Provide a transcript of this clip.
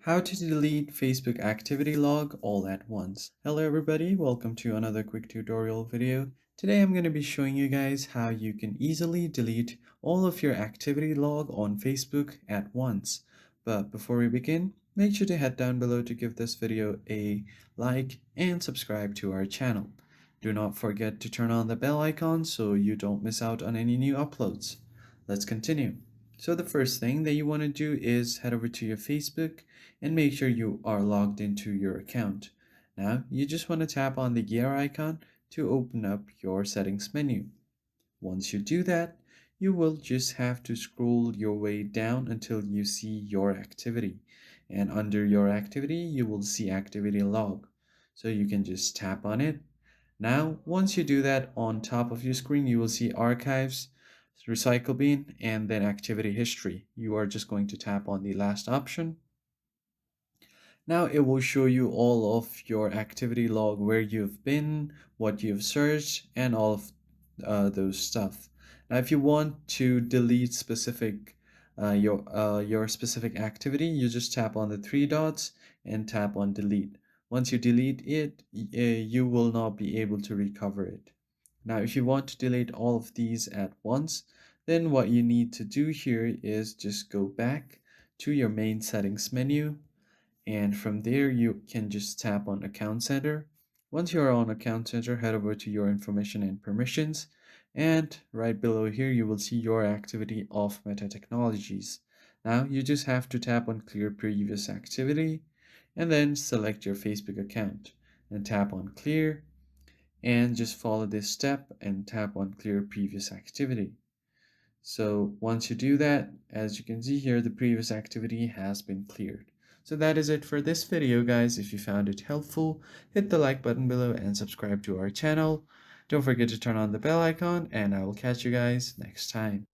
How to delete Facebook activity log all at once. Hello everybody, welcome to another quick tutorial video. Today I'm going to be showing you guys how you can easily delete all of your activity log on Facebook at once. But before we begin, make sure to head down below to give this video a like and subscribe to our channel. Do not forget to turn on the bell icon so you don't miss out on any new uploads. Let's continue. So the first thing that you want to do is head over to your Facebook and make sure you are logged into your account. Now, you just want to tap on the gear icon to open up your settings menu. Once you do that, you will just have to scroll your way down until you see your activity. And under your activity, you will see activity log. So you can just tap on it. Now, once you do that, on top of your screen, you will see archives, recycle bin, and then activity history. You are just going to tap on the last option. Now it will show you all of your activity log, where you've been, what you've searched, and all of those stuff. Now, if you want to delete your specific activity, you just tap on the three dots and tap on delete. Once you delete it, you will not be able to recover it. Now, if you want to delete all of these at once, then what you need to do here is just go back to your main settings menu, and from there you can just tap on Account Center. Once you're on Account Center, head over to your information and permissions, and right below here you will see your activity of Meta Technologies. Now you just have to tap on Clear Previous Activity and then select your Facebook account and tap on Clear, and just follow this step and tap on Clear Previous Activity. So once you do that, as you can see here, the previous activity has been cleared. So that is it for this video, guys. If you found it helpful, hit the like button below and subscribe to our channel. Don't forget to turn on the bell icon, and I will catch you guys next time.